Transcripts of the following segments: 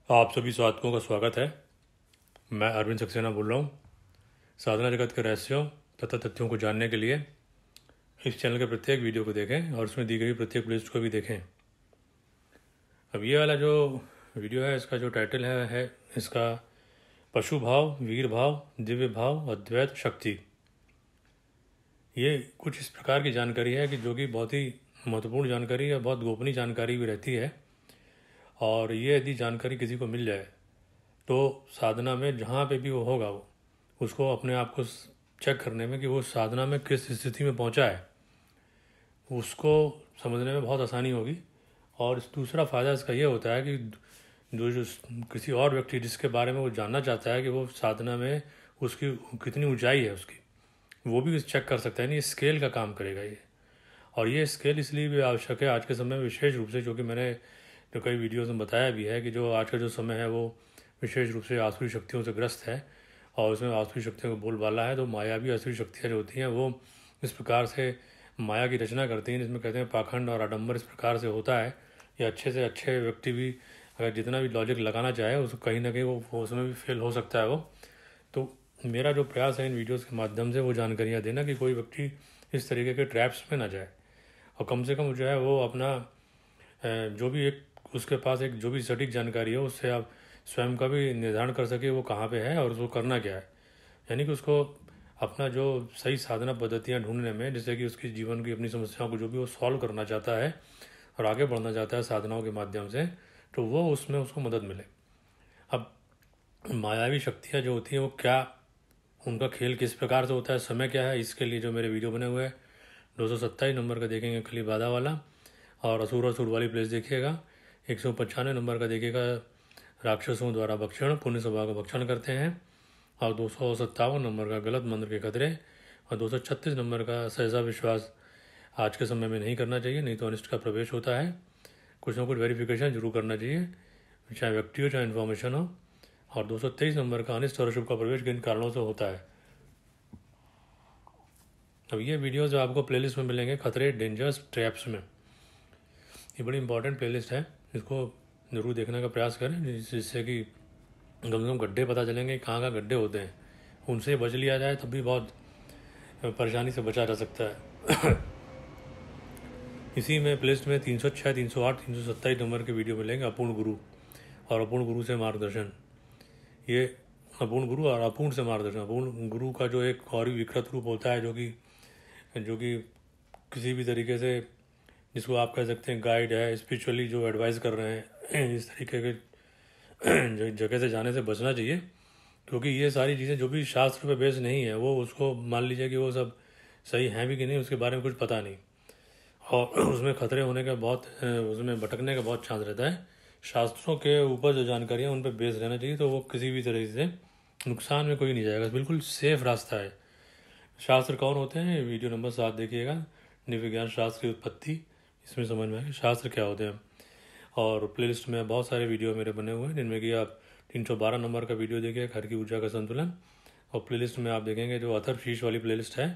आप सभी साधकों का स्वागत है। मैं अरविंद सक्सेना बोल रहा हूँ। साधना जगत के रहस्यों तथा तथ्यों को जानने के लिए इस चैनल के प्रत्येक वीडियो को देखें और उसमें दी गई प्रत्येक प्लेलिस्ट को भी देखें। अब ये वाला जो वीडियो है, इसका जो टाइटल है इसका पशु भाव, वीर भाव, दिव्य भाव, अद्वैत, शक्ति। ये कुछ इस प्रकार की जानकारी है कि जो कि बहुत ही महत्वपूर्ण जानकारी है, बहुत गोपनीय जानकारी भी रहती है। और ये यदि जानकारी किसी को मिल जाए तो साधना में जहाँ पे भी वो होगा, वो उसको अपने आप को चेक करने में कि वो साधना में किस स्थिति में पहुँचा है, उसको समझने में बहुत आसानी होगी। और इस दूसरा फ़ायदा इसका ये होता है कि जो किसी और व्यक्ति जिसके बारे में वो जानना चाहता है कि वो साधना में उसकी कितनी ऊंचाई है उसकी, वो भी चेक कर सकता है। नहीं, स्केल का काम करेगा ये। और ये स्केल इसलिए भी आवश्यक है आज के समय में, विशेष रूप से, जो कि मैंने जो कई वीडियोज़ में बताया भी है कि जो आज का जो समय है वो विशेष रूप से आसुरी शक्तियों से ग्रस्त है। और उसमें आसुरी शक्तियों का बोलबाला है। तो मायावी आसुरी शक्तियाँ जो होती हैं वो इस प्रकार से माया की रचना करती हैं, जिसमें कहते हैं पाखंड और आडंबर इस प्रकार से होता है। या अच्छे से अच्छे व्यक्ति भी अगर जितना भी लॉजिक लगाना चाहे उसको कहीं ना कहीं वो उसमें भी फेल हो सकता है वो। तो मेरा जो प्रयास है इन वीडियोज़ के माध्यम से वो जानकारियाँ देना कि कोई व्यक्ति इस तरीके के ट्रैप्स में ना जाए, और कम से कम जो है वो अपना जो भी एक उसके पास एक जो भी सटीक जानकारी हो उससे आप स्वयं का भी निर्धारण कर सके वो कहाँ पे है और उसको करना क्या है। यानी कि उसको अपना जो सही साधना पद्धतियाँ ढूंढने में, जैसे कि उसकी जीवन की अपनी समस्याओं को जो भी वो सॉल्व करना चाहता है और आगे बढ़ना चाहता है साधनाओं के माध्यम से, तो वो उसमें उसको मदद मिले। अब मायावी शक्तियाँ जो होती हैं वो क्या, उनका खेल किस प्रकार से होता है, समय क्या है, इसके लिए जो मेरे वीडियो बने हुए हैं 227 नंबर का देखेंगे खली बाधा वाला, और असुर असुर वाली प्लेस देखिएगा। 195 नंबर का देखिएगा राक्षसों द्वारा भक्षण, पुण्य सभा का भक्षण करते हैं। और 257 नंबर का गलत मंत्र के खतरे, और 236 नंबर का सहजा विश्वास आज के समय में नहीं करना चाहिए, नहीं तो अनिष्ट का प्रवेश होता है। कुछ ना कुछ वेरिफिकेशन जरूर करना चाहिए, चाहे व्यक्ति हो चाहे इन्फॉर्मेशन हो। और 223 नंबर का अनिष्ट और अशुभ का प्रवेश किन कारणों से होता है। अब ये वीडियोस जो आपको प्लेलिस्ट में मिलेंगे खतरे, डेंजर्स, ट्रैप्स में, ये बड़ी इंपॉर्टेंट प्लेलिस्ट है, इसको ज़रूर देखने का प्रयास करें, जिससे कि कम से कम गड्ढे पता चलेंगे कहाँ कहाँ गड्ढे होते हैं, उनसे बच लिया जाए तब भी बहुत परेशानी से बचा जा सकता है। इसी में प्लेलिस्ट में 306, 308, 327 नंबर के वीडियो मिलेंगे अपूर्ण गुरु और अपूर्ण गुरु से मार्गदर्शन। ये अपूर्ण गुरु और अपूर्ण से मार्गदर्शन, अपूर्ण गुरु का जो एक और भी विकृत रूप होता है, जो कि किसी भी तरीके से जिसको आप कह सकते हैं गाइड है, स्पिरिचुअली जो एडवाइस कर रहे हैं, इस तरीके के जगह से जाने से बचना चाहिए। क्योंकि ये सारी चीज़ें जो भी शास्त्र पे बेस नहीं है, वो उसको मान लीजिए कि वो सब सही हैं भी कि नहीं, उसके बारे में कुछ पता नहीं, और उसमें खतरे होने का बहुत, उसमें भटकने का बहुत चांस रहता है। शास्त्रों के ऊपर जो जानकारियाँ उन पर बेस रहना चाहिए, तो वो किसी भी तरीके से नुकसान में कोई नहीं जाएगा, बिल्कुल सेफ रास्ता है। शास्त्र कौन होते हैं, वीडियो नंबर 7 देखिएगा, निविज्ञान शास्त्र की उत्पत्ति, इसमें समझ में आएगा शास्त्र क्या होते हैं। और प्लेलिस्ट में बहुत सारे वीडियो मेरे बने हुए हैं, जिनमें कि आप 312 नंबर का वीडियो देखिए घर की ऊर्जा का संतुलन, और प्लेलिस्ट में आप देखेंगे जो अथर्वशीष वाली प्लेलिस्ट है,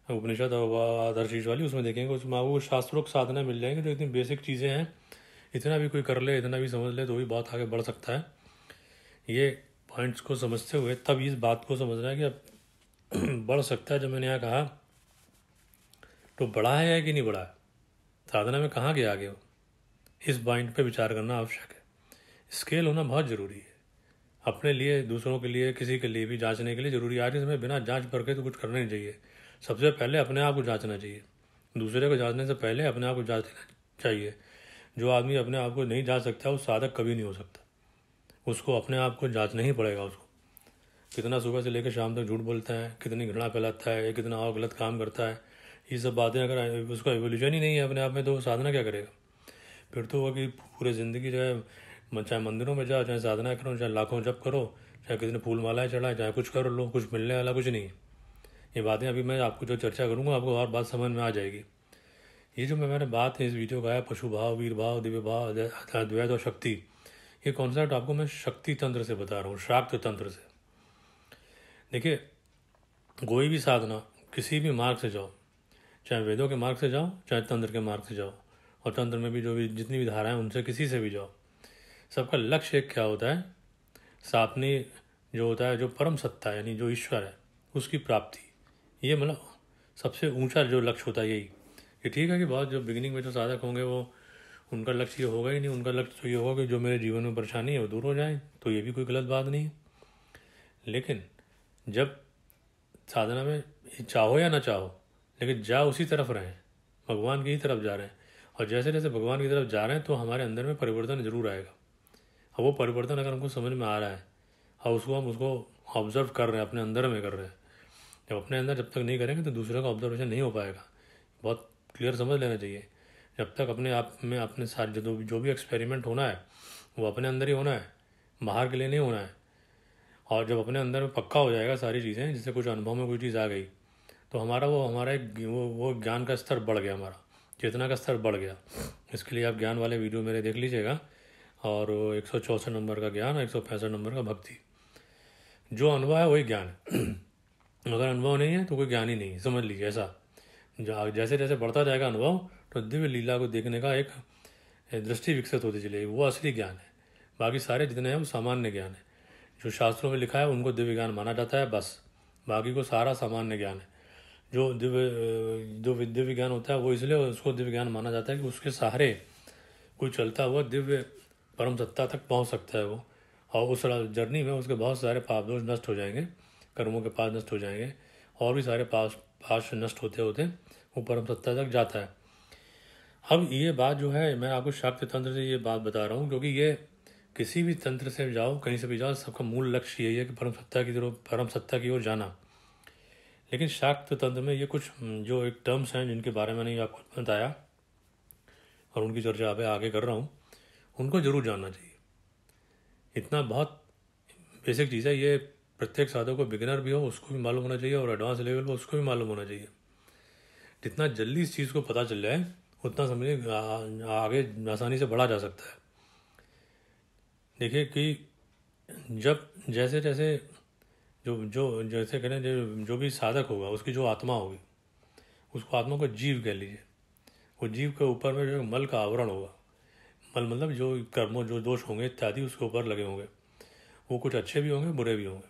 उपनिषद और अथर्वशीष वाली, उसमें देखेंगे उसमें आपको शास्त्रोक्त साधना मिल जाएंगे। जो इतनी बेसिक चीज़ें हैं, इतना भी कोई कर ले, इतना भी समझ ले तो भी बहुत आगे बढ़ सकता है। ये पॉइंट्स को समझते हुए तब इस बात को समझना है कि अब बढ़ सकता है। जब मैंने यहाँ कहा तो बढ़ा है या कि नहीं बढ़ा है, साधना में कहाँ गया आगे, इस पॉइंट पे विचार करना आवश्यक है। स्केल होना बहुत ज़रूरी है, अपने लिए, दूसरों के लिए, किसी के लिए भी जांचने के लिए ज़रूरी है। आज के समय बिना जांच परखे तो कुछ करना नहीं चाहिए। सबसे पहले अपने आप को जांचना चाहिए, दूसरे को जांचने से पहले अपने आप को जांचना चाहिए। जो आदमी अपने आप को नहीं जांच सकता वो साधक कभी नहीं हो सकता, उसको अपने आप को जांचना ही पड़ेगा। उसको कितना सुबह से लेकर शाम तक झूठ बोलता है, कितनी घृणा फैलाता है, कितना और गलत काम करता है, ये सब बातें अगर उसका एवोल्यूशन ही नहीं है अपने आप में, तो साधना क्या करेगा। फिर तो वो कि पूरी ज़िंदगी जो है, चाहे मंदिरों में जाओ, चाहे साधना करो, चाहे लाखों जप करो, चाहे किसी ने फूल मालाएं चढ़ाए, चाहे कुछ करो लो, कुछ मिलने वाला कुछ नहीं है। ये बातें अभी मैं आपको जो चर्चा करूँगा आपको और बात समझ में आ जाएगी। ये जो मैंने बात है इस वीडियो का है, पशु भाव, वीर भाव, दिव्य भाव, अद्वैत और शक्ति, ये कॉन्सेप्ट आपको मैं शक्ति तंत्र से बता रहा हूँ, शाक्त तंत्र से। देखिए, कोई भी साधना किसी भी मार्ग से जाओ, चाहे वेदों के मार्ग से जाओ, चाहे तंत्र के मार्ग से जाओ, और तंत्र में भी जो भी जितनी भी धाराएं उनसे किसी से भी जाओ, सबका लक्ष्य एक क्या होता है, सापनी जो होता है, जो परम सत्ता है यानी जो ईश्वर है उसकी प्राप्ति। ये मतलब सबसे ऊंचा जो लक्ष्य होता है यही। ये ठीक है कि बहुत जो बिगिनिंग में जो साधक होंगे वो उनका लक्ष्य ये होगा ही नहीं, उनका लक्ष्य तो ये होगा कि जो मेरे जीवन में परेशानी है वो दूर हो जाए, तो ये भी कोई गलत बात नहीं है। लेकिन जब साधना में चाहो या ना चाहो, लेकिन जा उसी तरफ रहें, भगवान की ही तरफ जा रहे हैं, और जैसे जैसे भगवान की तरफ जा रहे हैं तो हमारे अंदर में परिवर्तन जरूर आएगा। अब वो परिवर्तन अगर हमको समझ में आ रहा है और हम उसको ऑब्जर्व कर रहे हैं, अपने अंदर में कर रहे हैं, जब अपने अंदर जब तक नहीं करेंगे तो दूसरे का ऑब्जर्वेशन नहीं हो पाएगा। बहुत क्लियर समझ लेना चाहिए। जब तक अपने आप में अपने साथ जो भी एक्सपेरिमेंट होना है वो अपने अंदर ही होना है, बाहर के लिए नहीं होना है। और जब अपने अंदर में पक्का हो जाएगा सारी चीज़ें, जैसे कुछ अनुभव में कोई चीज़ आ गई तो हमारा एक वो ज्ञान का स्तर बढ़ गया, हमारा चेतना का स्तर बढ़ गया। इसके लिए आप ज्ञान वाले वीडियो मेरे देख लीजिएगा, और 164 नंबर का ज्ञान और 165 नंबर का भक्ति। जो अनुभव है वही ज्ञान है। अगर अनुभव नहीं है तो कोई ज्ञान ही नहीं है, समझ लीजिए ऐसा। जैसे जैसे बढ़ता जाएगा अनुभव तो दिव्य लीला को देखने का एक दृष्टि विकसित होती चलेगी, वो असली ज्ञान है। बाकी सारे जितने हैं वो सामान्य ज्ञान है। जो शास्त्रों में लिखा है उनको दिव्य ज्ञान माना जाता है बस, बाकी को सारा सामान्य ज्ञान है। जो दिव्य ज्ञान होता है वो इसलिए उसको दिव्य ज्ञान माना जाता है कि उसके सहारे कोई चलता हुआ दिव्य परम सत्ता तक पहुंच सकता है वो, और उस जर्नी में उसके बहुत सारे पाप दोष नष्ट हो जाएंगे, कर्मों के पास नष्ट हो जाएंगे, और भी सारे पास नष्ट होते होते वो परम सत्ता तक जाता है। अब ये बात जो है मैं आपको शाक्त तंत्र से ये बात बता रहा हूँ, क्योंकि ये किसी भी तंत्र से जाओ, कहीं से भी जाओ, सबका मूल लक्ष्य यही है कि परम सत्ता की ओर जाना। लेकिन शाक्त तंत्र में ये कुछ जो एक टर्म्स हैं जिनके बारे में मैंने आपको बताया और उनकी चर्चा आप आगे कर रहा हूँ, उनको जरूर जानना चाहिए। इतना बहुत बेसिक चीज़ है ये, प्रत्येक साधक को, बिगिनर भी हो उसको भी मालूम होना चाहिए और एडवांस लेवल पर उसको भी मालूम होना चाहिए। जितना जल्दी इस चीज़ को पता चल जाए उतना समझिए आगे आसानी से बढ़ा जा सकता है। देखिए कि जब जैसे जैसे जो जैसे करें जो भी साधक होगा उसकी जो आत्मा होगी, उसको आत्मा को जीव कह लीजिए। वो जीव के ऊपर में जो मल का आवरण होगा, मल मतलब जो कर्मों जो दोष होंगे इत्यादि उसके ऊपर लगे होंगे, वो कुछ अच्छे भी होंगे बुरे भी होंगे।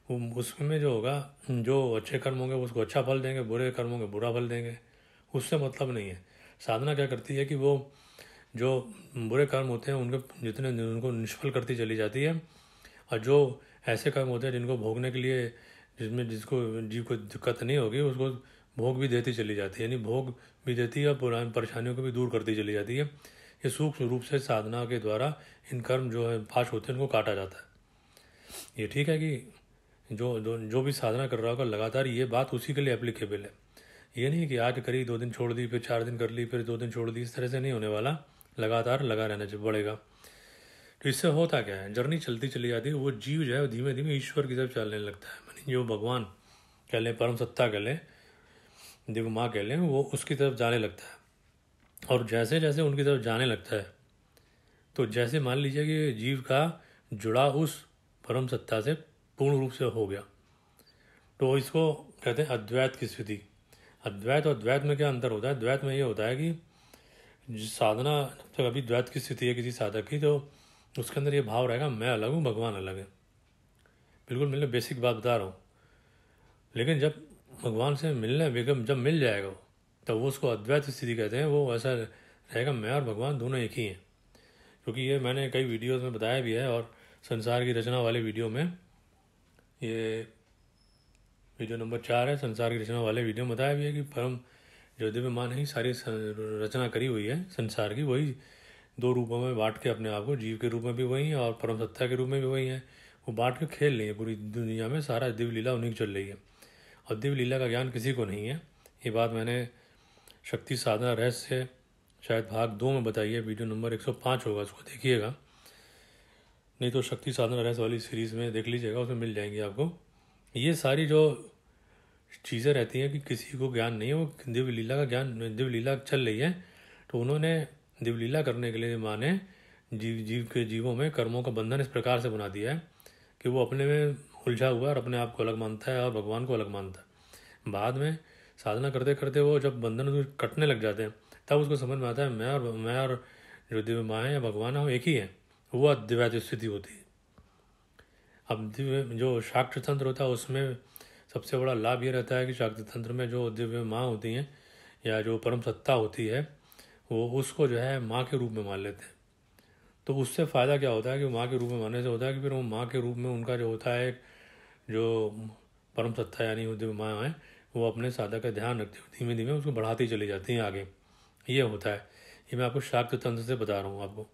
वो उसमें जो होगा, जो अच्छे कर्म होंगे उसको अच्छा फल देंगे, बुरे कर्म होंगे बुरा फल देंगे, उससे मतलब नहीं है। साधना क्या करती है कि वो जो बुरे कर्म होते हैं उनको निष्फल करती चली जाती है, और जो ऐसे कर्म होते हैं जिनको भोगने के लिए जिसको जीव को दिक्कत नहीं होगी उसको भोग भी देती चली जाती है, यानी भोग भी देती है और पुरानी परेशानियों को भी दूर करती चली जाती है। ये सूक्ष्म रूप से साधना के द्वारा इन कर्म जो है पाश होते हैं उनको काटा जाता है। ये ठीक है कि जो भी साधना कर रहा होगा लगातार, ये बात उसी के लिए एप्लीकेबल है। ये नहीं कि आज करी 2 दिन छोड़ दी, फिर 4 दिन कर ली, फिर 2 दिन छोड़ दी, इस तरह से नहीं होने वाला। लगातार लगा रहना चाहिए, बढ़ेगा। तो इससे होता क्या है, जर्नी चलती चली जाती है, वो जीव जो है धीमे धीमे ईश्वर की तरफ चलने लगता है। मानी जो भगवान कह लें, परम सत्ता कह लें, दिव्य माँ कह लें, वो उसकी तरफ जाने लगता है। और जैसे जैसे उनकी तरफ जाने लगता है तो जैसे मान लीजिए कि जीव का जुड़ा उस परम सत्ता से पूर्ण रूप से हो गया, तो इसको कहते हैं अद्वैत की स्थिति। अद्वैत और द्वैत में क्या अंतर होता है? द्वैत में ये होता है कि साधना जब तक अभी द्वैत की स्थिति है किसी साधक की, तो उसके अंदर ये भाव रहेगा मैं अलग हूँ, भगवान अलग है। बिल्कुल मिलने बेसिक बात बता रहा हूँ। लेकिन जब भगवान से जब मिल जाएगा वो, तब वो उसको अद्वैत स्थिति कहते हैं। वो ऐसा रहेगा मैं और भगवान दोनों एक ही हैं। क्योंकि ये मैंने कई वीडियोस में बताया भी है, और संसार की रचना वाले वीडियो में, ये वीडियो नंबर 4 है, संसार की रचना वाले वीडियो में बताया भी है कि परम जो दिव्य मान ही सारी रचना करी हुई है संसार की, वही 2 रूपों में बांट के अपने आप को, जीव के रूप में भी वही है और परम सत्ता के रूप में भी वही है। वो बांट के खेल रही है पूरी दुनिया में, सारा दिव्य लीला उन्हीं की चल रही है। और दिव्य लीला का ज्ञान किसी को नहीं है। ये बात मैंने शक्ति साधना रहस्य शायद भाग 2 में बताई है, वीडियो नंबर 105 होगा, उसको देखिएगा। नहीं तो शक्ति साधना रहस्य वाली सीरीज़ में देख लीजिएगा, उसमें मिल जाएंगी आपको। ये सारी जो चीज़ें रहती हैं कि किसी को ज्ञान नहीं है, वो दिव्य लीला का ज्ञान, दिव्य लीला चल रही है, तो उन्होंने दिव्य लीला करने के लिए माँ ने जीवों में कर्मों का बंधन इस प्रकार से बना दिया है कि वो अपने में उलझा हुआ और अपने आप को अलग मानता है और भगवान को अलग मानता है। बाद में साधना करते करते वो जब बंधन कटने लग जाते हैं, तब उसको समझ में आता है मैं और जो दिव्य माँ है या भगवान है वो एक ही है। वो अद्वैत स्थिति होती है। अब दिव्य जो शाक्त तंत्र होता है उसमें सबसे बड़ा लाभ ये रहता है कि शाक्त तंत्र में जो दिव्य माँ होती हैं या जो परम सत्ता होती है वो उसको जो है माँ के रूप में मान लेते हैं। तो उससे फ़ायदा क्या होता है कि माँ के रूप में मानने से होता है कि फिर वो माँ के रूप में उनका जो होता है जो परम सत्ता यानी वो दिव्य माँ है वो अपने साधक का ध्यान रखती हुई धीमे धीमे उसको बढ़ाती चली जाती हैं आगे। ये होता है, ये मैं आपको शाक्त तंत्र से बता रहा हूँ आपको।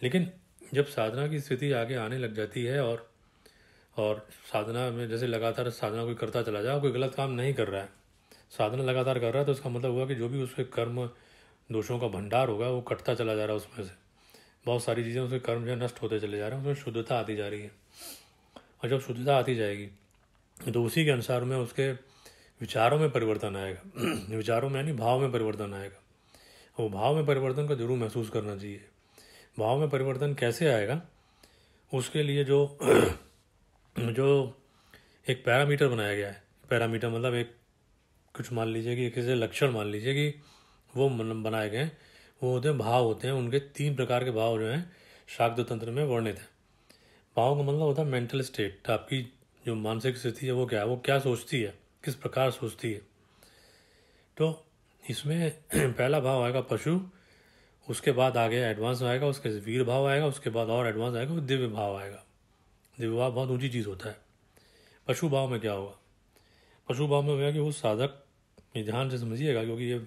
लेकिन जब साधना की स्थिति आगे आने लग जाती है और साधना में जैसे लगातार साधना कोई करता चला जाए, कोई गलत काम नहीं कर रहा है, साधना लगातार कर रहा है, तो उसका मतलब हुआ कि जो भी उसके कर्म दोषों का भंडार होगा वो कटता चला जा रहा है। उसमें से बहुत सारी चीज़ें उसके कर्म जो नष्ट होते चले जा रहे हैं, उसमें शुद्धता आती जा रही है। और जब शुद्धता आती जाएगी तो उसी के अनुसार में उसके विचारों में परिवर्तन आएगा। विचारों में यानी भाव में परिवर्तन आएगा। वो भाव में परिवर्तन को जरूर महसूस करना चाहिए। भाव में परिवर्तन कैसे आएगा, उसके लिए जो जो एक पैरामीटर बनाया गया है। पैरामीटर मतलब एक कुछ मान लीजिए कि किसी लक्षण मान लीजिए कि वो बनाए गए हैं, वो होते हैं भाव होते हैं। उनके 3 प्रकार के भाव जो हैं शाक्त तंत्र में वर्णित है। भाव का मतलब होता है मेंटल स्टेट, आपकी जो मानसिक स्थिति है वो क्या है, वो क्या सोचती है, किस प्रकार सोचती है। तो इसमें पहला भाव आएगा पशु, उसके बाद आगे एडवांस आएगा, उसके वीर भाव आएगा, उसके बाद और एडवांस आएगा वो दिव्य भाव आएगा। दिव्य भाव बहुत ऊंची चीज़ होता है। पशु भाव में क्या होगा, पशु भाव में होगा कि वो साधक, ये ध्यान से समझिएगा क्योंकि ये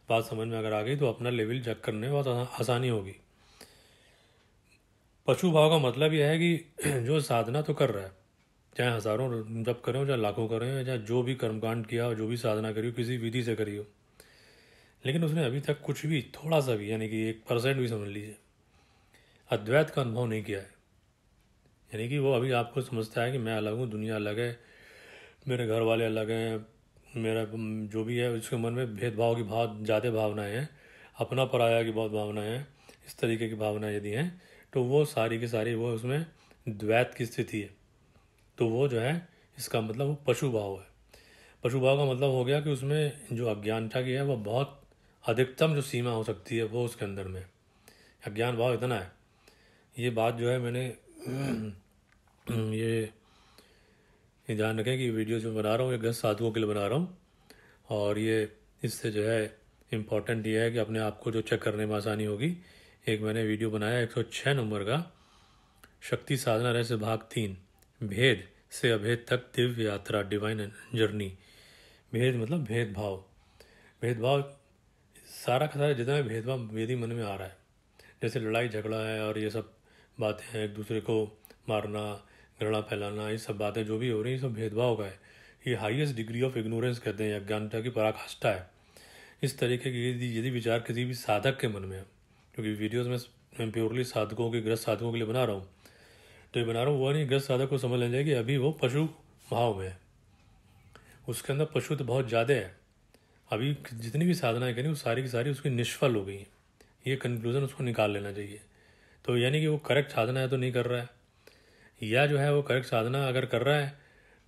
बात समझ में अगर आ गई तो अपना लेवल चेक करने में बहुत आसानी होगी। पशु भाव का मतलब यह है कि जो साधना तो कर रहा है, चाहे हज़ारों जप करें हो, चाहे लाखों करें हो, चाहे जो भी कर्मकांड किया हो, जो भी साधना करी हो, किसी विधि से करी हो, लेकिन उसने अभी तक कुछ भी थोड़ा सा भी यानी कि 1% भी समझ लीजिए अद्वैत का अनुभव नहीं किया है। यानी कि वो अभी आपको समझता है कि मैं अलग हूँ, दुनिया अलग है, मेरे घर वाले अलग हैं, मेरा जो भी है, उसके मन में भेदभाव की बहुत ज़्यादा भावनाएं हैं, अपना पराया की बहुत भावनाएं हैं, इस तरीके की भावनाएं यदि हैं तो वो सारी की सारी वो उसमें द्वैत की स्थिति है। तो वो जो है इसका मतलब वो पशु भाव है। पशु भाव का मतलब हो गया कि उसमें जो अज्ञानता की है वो बहुत अधिकतम जो सीमा हो सकती है वो उसके अंदर में अज्ञान भाव इतना है। ये बात जो है मैंने ये ध्यान रखें कि वीडियो जो बना रहा हूँ ये गृहस्थ साधुओं के लिए बना रहा हूँ। और ये इससे जो है इम्पॉर्टेंट ये है कि अपने आप को जो चेक करने में आसानी होगी। एक मैंने वीडियो बनाया 106 नंबर का, शक्ति साधना रहस्य भाग 3, भेद से अभेद तक दिव्य यात्रा, डिवाइन जर्नी। भेद मतलब भेदभाव, भेदभाव सारा का सारा जितना भी भेदभाव मेरे मन में आ रहा है, जैसे लड़ाई झगड़ा है और ये सब बातें हैं, एक दूसरे को मारना, घृणा फैलाना, ये सब बातें जो भी हो रही हैं सब भेदभाव का है। ये हाईएस्ट डिग्री ऑफ इग्नोरेंस कहते हैं, अज्ञानता की पराकाष्ठा है। इस तरीके की यदि विचार किसी भी साधक के मन में है, क्योंकि वीडियोज़ में मैं प्योरली साधकों के, गृहस्थ साधकों के लिए बना रहा हूँ, तो ये बना रहा हूँ वो नहीं, गृहस्थ साधक को समझ लेना चाहिए कि अभी वो पशु भाव में है, उसके अंदर पशु तो बहुत ज़्यादा है। अभी जितनी भी साधनाएं करी वो सारी की सारी उसकी निष्फल हो गई हैं, ये कंक्लूज़न उसको निकाल लेना चाहिए। तो यानी कि वो करेक्ट साधना है तो नहीं कर रहा है, या जो है वो करेक्ट साधना अगर कर रहा है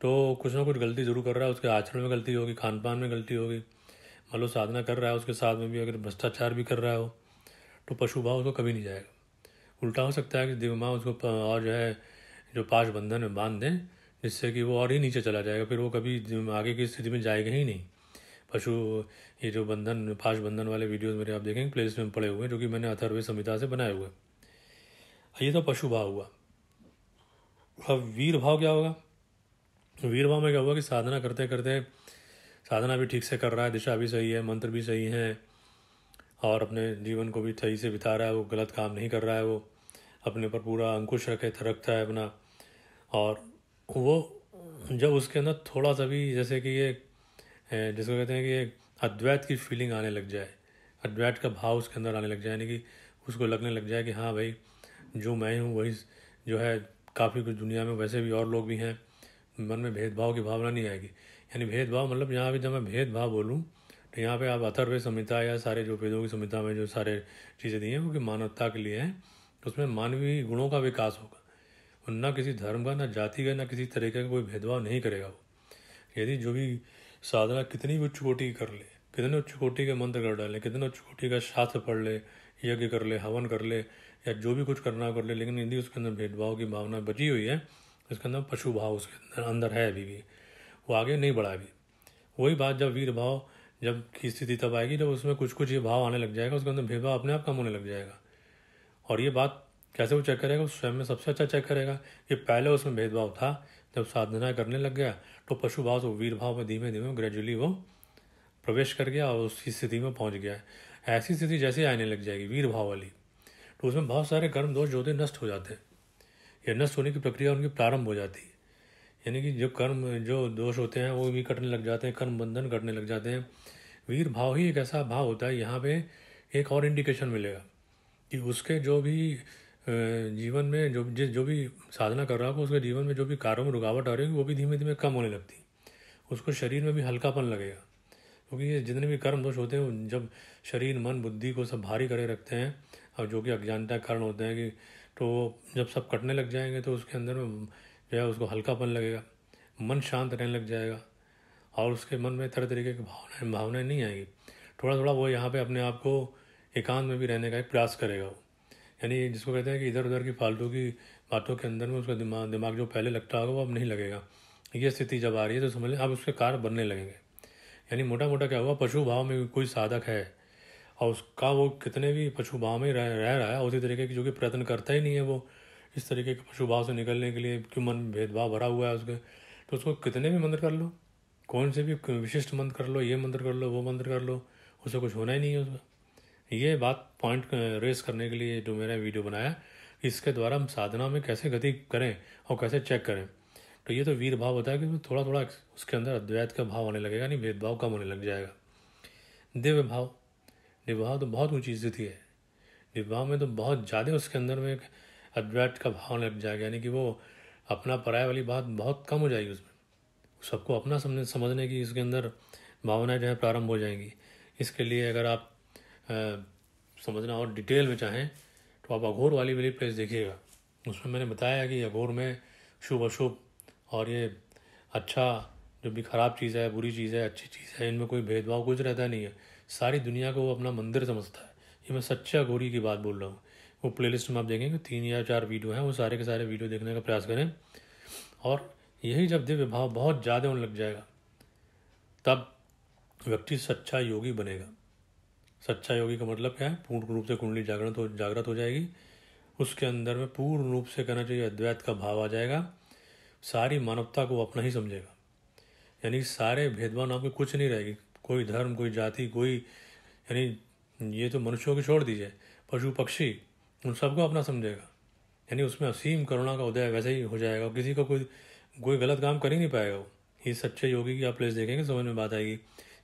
तो कुछ ना कुछ गलती ज़रूर कर रहा है, उसके आचरण में गलती होगी, खान पान में गलती होगी। मान लो साधना कर रहा है उसके साथ में भी अगर भ्रष्टाचार भी कर रहा हो तो पशु भाव उसको कभी नहीं जाएगा। उल्टा हो सकता है कि दिव्य माँ उसको और जो है जो पाश बंधन में बांध दें, जिससे कि वो और ही नीचे चला जाएगा, फिर वो कभी आगे की स्थिति में जाएगा ही नहीं। पशु ये जो बंधन, पाश बंधन वाले वीडियोस मेरे आप देखेंगे प्लेलिस्ट में पड़े हुए हैं, जो कि मैंने अथर्ववेद संहिता से बनाए हुए। ये तो पशु भाव हुआ। अब वीर भाव क्या होगा, वीर भाव में क्या हुआ कि साधना करते करते साधना भी ठीक से कर रहा है, दिशा भी सही है, मंत्र भी सही है, और अपने जीवन को भी सही से बिता रहा है, वो गलत काम नहीं कर रहा है, वो अपने पर पूरा अंकुश रखता है अपना। और वो जब उसके अंदर थोड़ा सा भी जैसे कि ये जिसको कहते हैं कि एक अद्वैत की फीलिंग आने लग जाए, अद्वैत का भाव उसके अंदर आने लग जाए, यानी कि उसको लगने लग जाए कि हाँ भाई जो मैं हूँ वही जो है, काफ़ी कुछ दुनिया में वैसे भी और लोग भी हैं, मन में भेदभाव की भावना नहीं आएगी। यानी भेदभाव मतलब यहाँ पे जब मैं भेदभाव बोलूँ तो यहाँ पे आप अथर्ववेद संहिता या सारे जो वेदों की संहिता में जो सारे चीज़ें दी हैं वो कि मानवता के लिए हैं, तो उसमें मानवीय गुणों का विकास होगा। और ना किसी धर्म का, ना जाति का, ना किसी तरीके का कोई भेदभाव नहीं करेगा वो। यदि जो भी साधना कितनी भी उच्च कोटि की कर ले, कितने उच्च कोटि के मंत्र कर डाले, कितने उच्च कोटि का शास्त्र पढ़ ले, यज्ञ कर ले, हवन कर ले, या जो भी कुछ करना कर ले, लेकिन यदि उसके अंदर भेदभाव की भावना बची हुई है, उसके अंदर पशु भाव उसके अंदर है अभी भी, वो आगे नहीं बढ़ा अभी। वही बात जब वीर भाव जब की स्थिति तब आएगी जब उसमें कुछ कुछ ये भाव आने लग जाएगा, उसके अंदर भेदभाव अपने आप कम होने लग जाएगा। और ये बात कैसे वो चेक करेगा? उस स्वयं में सबसे अच्छा चेक करेगा कि पहले उसमें भेदभाव था, जब साधना करने लग गया तो पशु भाव से वीर भाव में धीमे धीमे ग्रेजुअली वो प्रवेश कर गया और उसकी स्थिति में पहुंच गया है। ऐसी स्थिति जैसे आने लग जाएगी वीर भाव वाली, तो उसमें बहुत सारे कर्म दोष जो होते नष्ट हो जाते हैं। ये नष्ट होने की प्रक्रिया उनकी प्रारंभ हो जाती है, यानी कि जो कर्म जो दोष होते हैं वो भी कटने लग जाते हैं, कर्म बंधन कटने लग जाते हैं। वीर भाव ही एक ऐसा भाव होता है, यहाँ पे एक और इंडिकेशन मिलेगा कि उसके जो भी जीवन में जो भी साधना कर रहा होगा, उसके जीवन में जो भी कार्यों में रुकावट आ रही होगी वो भी धीमे धीमे कम होने लगती, उसको शरीर में भी हल्कापन लगेगा। क्योंकि ये जितने भी कर्म दोष होते हैं जब शरीर मन बुद्धि को सब भारी करे रखते हैं, और जो कि अज्ञानता के कारण होते हैं कि तो जब सब कटने लग जाएंगे तो उसके अंदर में जो है उसको हल्कापन लगेगा, मन शांत रहने लग जाएगा और उसके मन में तरह तरीके की भावनाएं नहीं आएगी। थोड़ा थोड़ा वो यहाँ पे अपने आप को एकांत में भी रहने का एक प्रयास करेगा वो, यानी जिसको कहते हैं कि इधर उधर की फालतू की बातों के अंदर में उसका दिमाग जो पहले लगता होगा वो अब नहीं लगेगा। ये स्थिति जब आ रही है तो समझ लें अब उसके कार्य बनने लगेंगे। यानी मोटा मोटा क्या हुआ, पशु भाव में कोई साधक है और उसका वो कितने भी पशु भाव में रह रहा है, उसी तरीके की जो कि प्रयत्न करता ही नहीं है वो इस तरीके के पशु भाव से निकलने के लिए, क्यों मन में भेदभाव भरा हुआ है उसके, तो उसको कितने भी मंत्र कर लो, कौन से भी विशिष्ट मंत्र कर लो, ये मंत्र कर लो वो मंत्र कर लो, उसे कुछ होना ही नहीं है उसका। ये बात पॉइंट रेस करने के लिए जो मेरा वीडियो बनाया, इसके द्वारा हम साधना में कैसे गति करें और कैसे चेक करें। तो ये तो वीर भाव होता है कि थोड़ा थोड़ा उसके अंदर अद्वैत का भाव होने लगेगा, नहीं भेदभाव कम होने लग जाएगा। दिव्य भाव, दिव्य भाव तो बहुत ऊंची स्थिति है, दिव्य भाव में तो बहुत ज़्यादा उसके अंदर में एक अद्वैत का भाव लग जाएगा, यानी कि वो अपना पराय वाली बात बहुत कम हो जाएगी, उसमें सबको अपना समझने की इसके अंदर भावनाएं जो है प्रारंभ हो जाएंगी। इसके लिए अगर आप समझना और डिटेल में चाहें तो आप अघोर वाली प्लेस देखिएगा, उसमें मैंने बताया कि अघोर में शुभ अशुभ और ये अच्छा जो भी खराब चीज़ है, बुरी चीज़ है, अच्छी चीज़ है, इनमें कोई भेदभाव कुछ रहता नहीं है। सारी दुनिया को वो अपना मंदिर समझता है। ये मैं सच्चे अघोरी की बात बोल रहा हूँ। वो प्लेलिस्ट में आप देखेंगे 3 या 4 वीडियो हैं, वो सारे के सारे वीडियो देखने का प्रयास करें। और यही जब दिव्य भाव बहुत ज़्यादा होने लग जाएगा तब व्यक्ति सच्चा योगी बनेगा। सच्चा योगी का मतलब क्या है? पूर्ण रूप से कुंडली जागृत हो जाएगी, उसके अंदर में पूर्ण रूप से कहना चाहिए अद्वैत का भाव आ जाएगा, सारी मानवता को अपना ही समझेगा, यानी सारे भेदभाव नाम के कुछ नहीं रहेगी, कोई धर्म कोई जाति कोई, यानी ये तो मनुष्यों की छोड़ दीजिए, पशु पक्षी उन सबको अपना समझेगा, यानी उसमें असीम करुणा का उदय वैसे ही हो जाएगा, किसी को कोई गलत काम कर ही नहीं पाएगा वो। ये सच्चे योगी की आप प्लेस देखेंगे समझ में बात आएगी।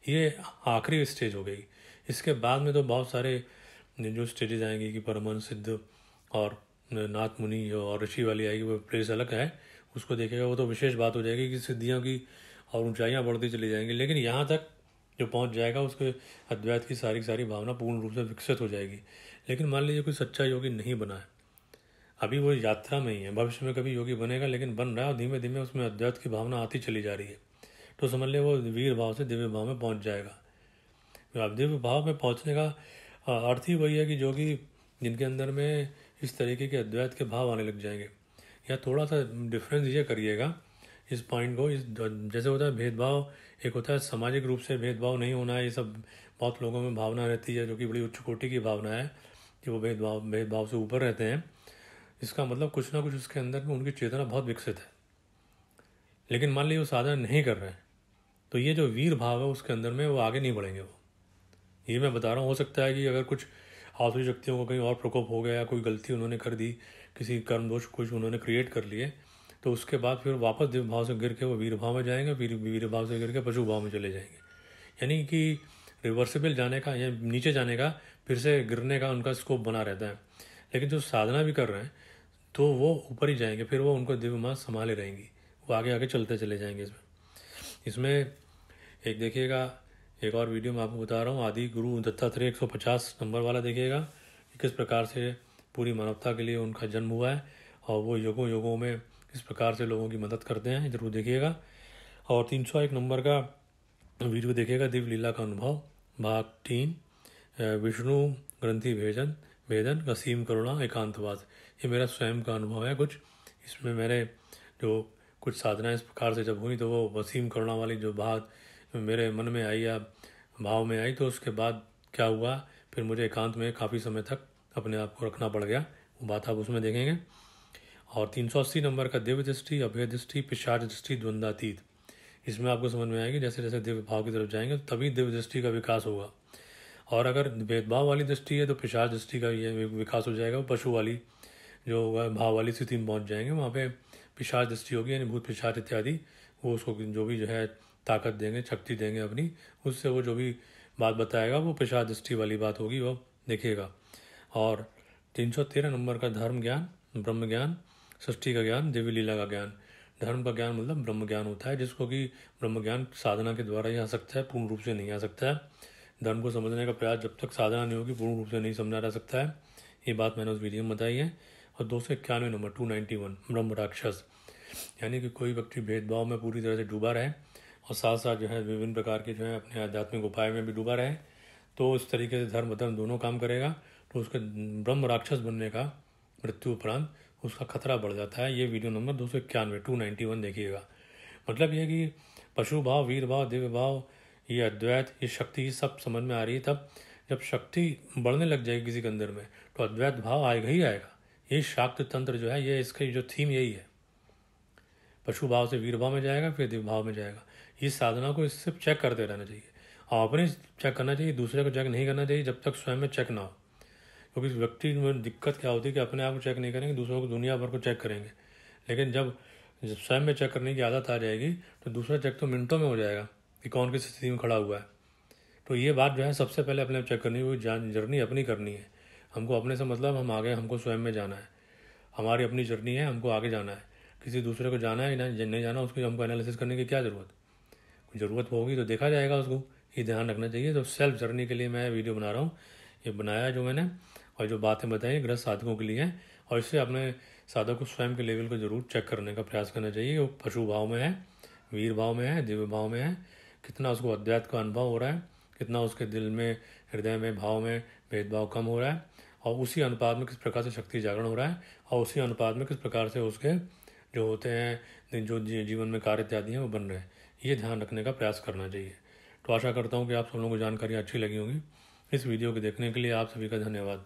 ये आखिरी स्टेज हो गई, इसके बाद में तो बहुत सारे जो स्टेजेस आएंगी कि परमहंस सिद्ध और नाथ मुनि और ऋषि वाली आएगी, वो प्लेस अलग है, उसको देखेगा वो तो विशेष बात हो जाएगी कि सिद्धियों की और ऊंचाइयाँ बढ़ती चली जाएंगी। लेकिन यहाँ तक जो पहुँच जाएगा उसके अद्वैत की सारी भावना पूर्ण रूप से विकसित हो जाएगी। लेकिन मान लीजिए कोई सच्चा योगी नहीं बना है, अभी वो यात्रा में ही है, भविष्य में कभी योगी बनेगा, लेकिन बन रहा है और धीमे धीमे उसमें अद्वैत की भावना आती चली जा रही है, तो समझ ले वो वीर भाव से दिव्य भाव में पहुँच जाएगा। अब दिव्य भाव में पहुँचने का अर्थ ही वही है कि जो कि जिनके अंदर में इस तरीके के अद्वैत के भाव आने लग जाएंगे। या थोड़ा सा डिफरेंस ये करिएगा इस पॉइंट को, इस जैसे होता है भेदभाव, एक होता है सामाजिक रूप से भेदभाव नहीं होना है, ये सब बहुत लोगों में भावना रहती है जो कि बड़ी उच्च कोटि की भावना है कि वो भेदभाव से ऊपर रहते हैं। इसका मतलब कुछ ना कुछ उसके अंदर में उनकी चेतना बहुत विकसित है, लेकिन मान लीजिए वो साधना नहीं कर रहे हैं, तो ये जो वीर भाव है उसके अंदर में वो आगे नहीं बढ़ेंगे। वो ये मैं बता रहा हूँ, हो सकता है कि अगर कुछ आसुरी शक्तियों को कहीं और प्रकोप हो गया, कोई गलती उन्होंने कर दी, किसी कर्म दोष कुछ उन्होंने क्रिएट कर लिए, तो उसके बाद फिर वापस दिव्य भाव से गिर के वो वीर भाव में जाएंगे, वीर भाव से गिर के पशु भाव में चले जाएंगे। यानी कि रिवर्सिबल जाने का या नीचे जाने का, फिर से गिरने का उनका स्कोप बना रहता है। लेकिन जो साधना भी कर रहे हैं तो वो ऊपर ही जाएंगे, फिर वो उनको दिव्य माँ संभाले रहेंगी, वो आगे आगे चलते चले जाएंगे। इसमें एक देखिएगा, एक और वीडियो मैं आपको बता रहा हूँ, आदि गुरु दत्तात्रेय 150 नंबर वाला देखिएगा कि किस प्रकार से पूरी मानवता के लिए उनका जन्म हुआ है और वो युगों में किस प्रकार से लोगों की मदद करते हैं, जरूर देखिएगा। और 301 नंबर का वीडियो देखिएगा, दिव्य लीला का अनुभव भाग 3, विष्णु ग्रंथि भेजन वेदन असीम करुणा एकांतवास। ये मेरा स्वयं का अनुभव है कुछ। इसमें मैंने जो कुछ साधना इस प्रकार से जब हुई तो वो वसीम करुणा वाली जो बात मेरे मन में आई या भाव में आई, तो उसके बाद क्या हुआ, फिर मुझे एकांत में काफ़ी समय तक अपने आप को रखना पड़ गया। वो बात आप उसमें देखेंगे। और 380 नंबर का दिव्य दृष्टि, अभय दृष्टि, पिशाच दृष्टि, द्वंद्वातीत। इसमें आपको समझ में आएगी जैसे जैसे दिव्य भाव की तरफ जाएंगे तभी दिव्य दृष्टि का विकास होगा। और अगर भेदभाव वाली दृष्टि है तो पिशाच दृष्टि का ये विकास हो जाएगा। वो पशु वाली जो होगा भाव वाली स्थिति में पहुंच जाएंगे, वहाँ पे पिशाच दृष्टि होगी, यानी भूत पिशाच इत्यादि वो उसको जो भी जो है ताकत देंगे, शक्ति देंगे अपनी, उससे वो जो भी बात बताएगा वो पिशाच दृष्टि वाली बात होगी, वो देखिएगा। और 313 नंबर का धर्म ज्ञान, ब्रह्म ज्ञान, सृष्टि का ज्ञान, दिव्य लीला का ज्ञान। धर्म का ज्ञान मतलब ब्रह्म ज्ञान होता है, जिसको कि ब्रह्म ज्ञान साधना के द्वारा ही आ सकता है, पूर्ण रूप से नहीं आ सकता है। धर्म को समझने का प्रयास जब तक साधना नहीं होगी पूर्ण रूप से नहीं समझा जा सकता है। ये बात मैंने उस वीडियो में बताई है। और 291 नंबर 291 ब्रह्म राक्षस, यानी कि कोई व्यक्ति भेदभाव में पूरी तरह से डूबा रहे और साथ साथ जो है विभिन्न प्रकार के जो है अपने आध्यात्मिक उपाय में भी डूबा रहे, तो इस तरीके से धर्म धर्म दोनों काम करेगा तो उसके ब्रह्म राक्षस बनने का मृत्यु उपरांत उसका खतरा बढ़ जाता है। ये वीडियो नंबर 291 291 देखिएगा। मतलब यह कि पशु भाव, वीर भाव, दिव्य भाव, ये अद्वैत, ये शक्ति सब समझ में आ रही है। तब जब शक्ति बढ़ने लग जाएगी किसी के अंदर में तो अद्वैत भाव आएगा ही आएगा। ये शाक्त तंत्र जो है, ये इसका जो थीम यही है। पशु भाव से वीर भाव में जाएगा, फिर दिव्य भाव में जाएगा। इस साधना को इससे चेक करते रहना चाहिए और अपने चेक करना चाहिए, दूसरे को चेक नहीं करना चाहिए जब तक स्वयं में चेक ना हो। क्योंकि व्यक्ति में दिक्कत क्या होती है कि अपने आप को चेक नहीं करेंगे, दूसरों को दुनिया भर को चेक करेंगे। लेकिन जब स्वयं में चेक करने की आदत आ जाएगी तो दूसरा चेक तो मिनटों में हो जाएगा कि कौन किस स्थिति में खड़ा हुआ है। तो ये बात जो है सबसे पहले अपने चेक करनी है, वो जर्नी अपनी करनी है। हमको अपने से मतलब हम आगे, हमको स्वयं में जाना है, हमारी अपनी जर्नी है, हमको आगे जाना है। किसी दूसरे को जाना है नहीं जाना, उसकी हमको एनालिसिस करने की क्या ज़रूरत होगी तो देखा जाएगा उसको। ये ध्यान रखना चाहिए। तो सेल्फ जर्नी के लिए मैं वीडियो बना रहा हूँ, ये बनाया जो मैंने, और जो बातें बताई गृहस्थ साधकों के लिए हैं। और इससे अपने साधक को स्वयं के लेवल को जरूर चेक करने का प्रयास करना चाहिए। वो पशु भाव में है, वीर भाव में है, दिव्य भाव में है, कितना उसको अध्यात्म का अनुभव हो रहा है, कितना उसके दिल में, हृदय में, भाव में भेदभाव कम हो रहा है, और उसी अनुपात में किस प्रकार से शक्ति जागरण हो रहा है, और उसी अनुपात में किस प्रकार से उसके जो होते हैं जो जीवन में कार्य इत्यादि हैं वो बन रहे हैं। ये ध्यान रखने का प्रयास करना चाहिए। तो आशा करता हूँ कि आप सब लोगों को जानकारी अच्छी लगी होगी। इस वीडियो को देखने के लिए आप सभी का धन्यवाद।